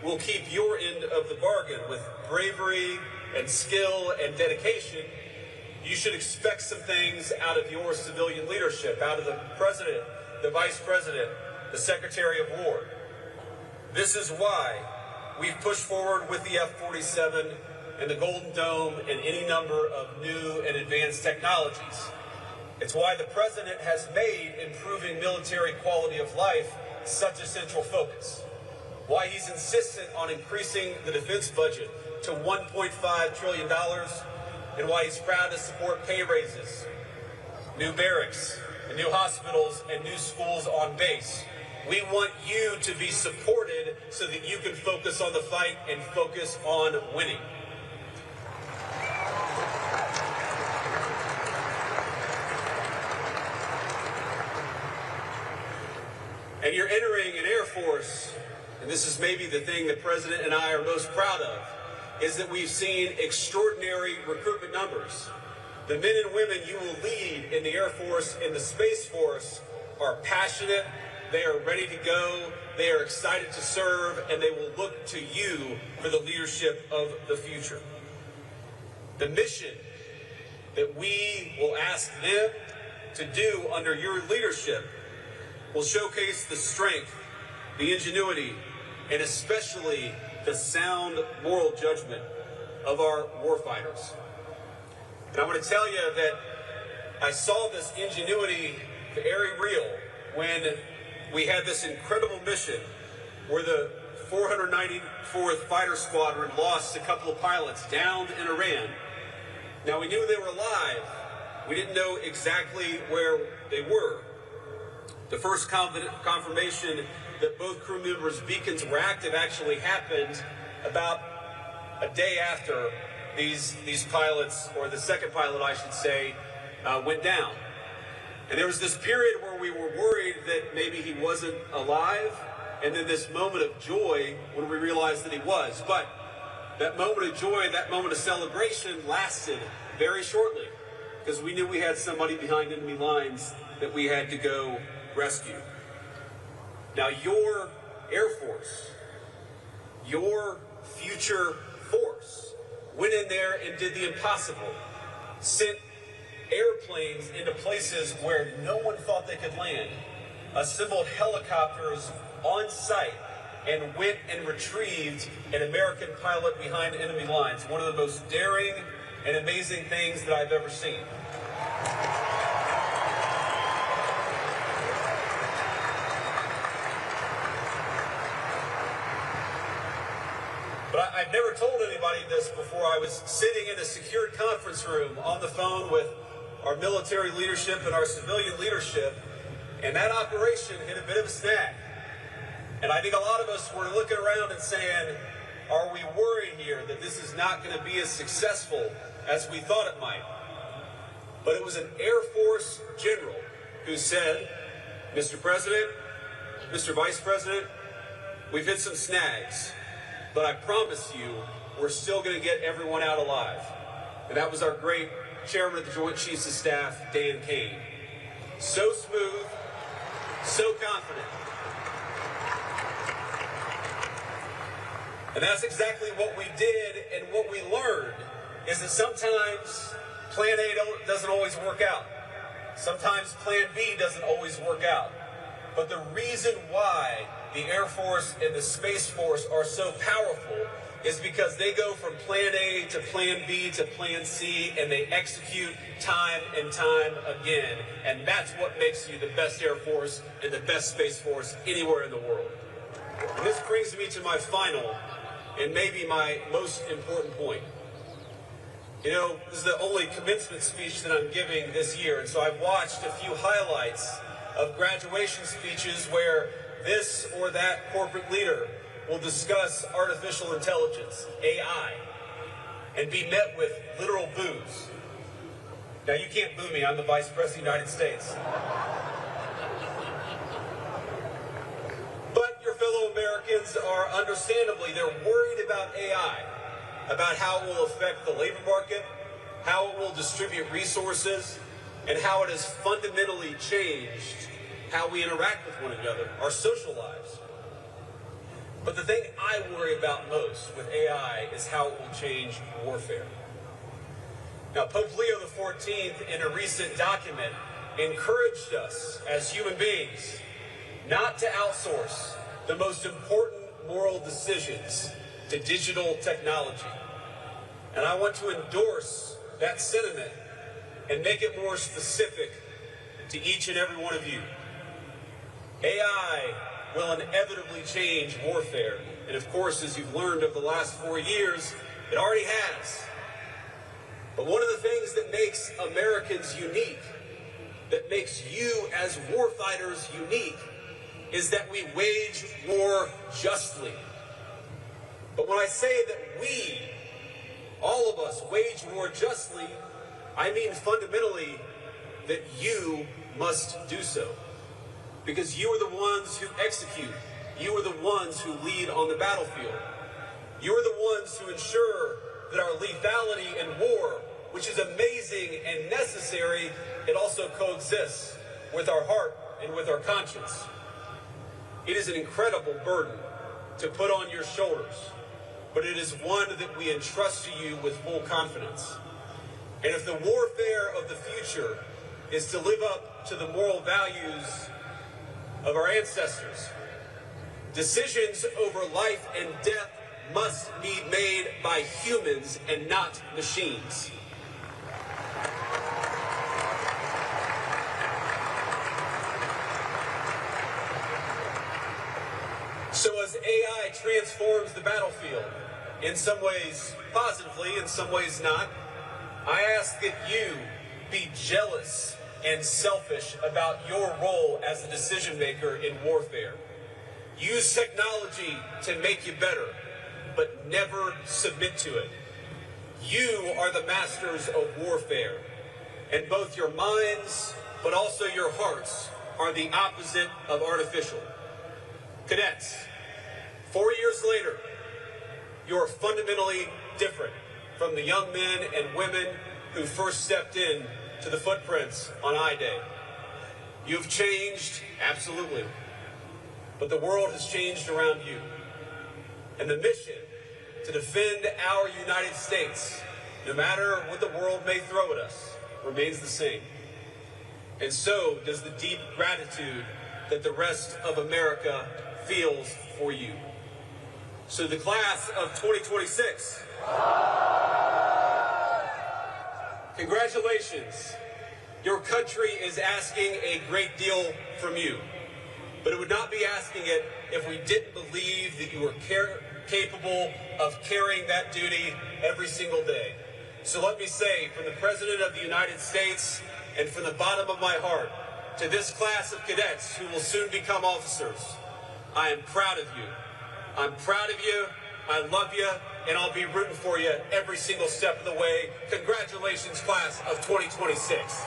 will keep your end of the bargain with bravery and skill and dedication, you should expect some things out of your civilian leadership, out of the President, the Vice President, the Secretary of War. This is why we've pushed forward with the F-47 and the Golden Dome and any number of new and advanced technologies. It's why the President has made improving military quality of life such a central focus. Why he's insistent on increasing the defense budget to $1.5 trillion, and why he's proud to support pay raises, new barracks, and new hospitals, and new schools on base. We want you to be supported so that you can focus on the fight and focus on winning. And you're entering an Air Force, and this is maybe the thing the President and I are most proud of, is that we've seen extraordinary recruitment numbers. The men and women you will lead in the Air Force and the Space Force are passionate, they are ready to go, they are excited to serve, and they will look to you for the leadership of the future. The mission that we will ask them to do under your leadership will showcase the strength, the ingenuity, and especially the sound moral judgment of our warfighters. And I want to tell you that I saw this ingenuity very real when we had this incredible mission where the 494th Fighter Squadron lost a couple of pilots downed in Iran. Now, we knew they were alive. We didn't know exactly where they were. The first confirmation that both crew members' beacons were active actually happened about a day after these pilots, or the second pilot, I should say, went down. And there was this period where we were worried that maybe he wasn't alive, and then this moment of joy when we realized that he was. But that moment of joy, that moment of celebration lasted very shortly, because we knew we had somebody behind enemy lines that we had to go rescue. Now, your Air Force, your future force, went in there and did the impossible, sent airplanes into places where no one thought they could land, assembled helicopters on site, and went and retrieved an American pilot behind enemy lines. One of the most daring and amazing things that I've ever seen. But I've never told anybody this before. I was sitting in a secured conference room on the phone with our military leadership and our civilian leadership, and that operation hit a bit of a snag. And I think a lot of us were looking around and saying, are we worried here that this is not going to be as successful as we thought it might? But it was an Air Force general who said, Mr. President, Mr. Vice President, we've hit some snags, but I promise you we're still going to get everyone out alive. And that was our great Chairman of the Joint Chiefs of Staff, Dan Kane. So smooth, so confident. And that's exactly what we did, and what we learned is that sometimes Plan A doesn't always work out. Sometimes Plan B doesn't always work out. But the reason why the Air Force and the Space Force are so powerful is because they go from Plan A to Plan B to Plan C, and they execute time and time again. And that's what makes you the best Air Force and the best Space Force anywhere in the world. And this brings me to my final and maybe my most important point. You know, this is the only commencement speech that I'm giving this year, and so I've watched a few highlights of graduation speeches where this or that corporate leader will discuss artificial intelligence, AI, and be met with literal boos. Now, you can't boo me, I'm the Vice President of the United States. But your fellow Americans are understandably, they're worried about AI, about how it will affect the labor market, how it will distribute resources, and how it has fundamentally changed how we interact with one another, our social lives. But the thing I worry about most with AI is how it will change warfare. Now, Pope Leo XIV, in a recent document, encouraged us as human beings not to outsource the most important moral decisions to digital technology. And I want to endorse that sentiment and make it more specific to each and every one of you. AI will inevitably change warfare. And of course, as you've learned over the last 4 years, it already has. But one of the things that makes Americans unique, that makes you as warfighters unique, is that we wage war justly. But when I say that we, all of us, wage war justly, I mean fundamentally that you must do so. Because you are the ones who execute. You are the ones who lead on the battlefield. You are the ones who ensure that our lethality in war, which is amazing and necessary, it also coexists with our heart and with our conscience. It is an incredible burden to put on your shoulders, but it is one that we entrust to you with full confidence. And if the warfare of the future is to live up to the moral values of our ancestors, decisions over life and death must be made by humans and not machines. So as AI transforms the battlefield, in some ways positively, in some ways not, I ask that you be jealous and selfish about your role as a decision maker in warfare. Use technology to make you better, but never submit to it. You are the masters of warfare, and both your minds, but also your hearts, are the opposite of artificial. Cadets, 4 years later, you are fundamentally different from the young men and women who first stepped in to the footprints on I-Day. You've changed, absolutely, but the world has changed around you. And the mission to defend our United States, no matter what the world may throw at us, remains the same. And so does the deep gratitude that the rest of America feels for you. So the class of 2026, congratulations. Your country is asking a great deal from you, but it would not be asking it if we didn't believe that you were capable of carrying that duty every single day. So let me say, from the President of the United States and from the bottom of my heart, to this class of cadets who will soon become officers, I am proud of you. I'm proud of you. I love you, and I'll be rooting for you every single step of the way. Congratulations, class of 2026.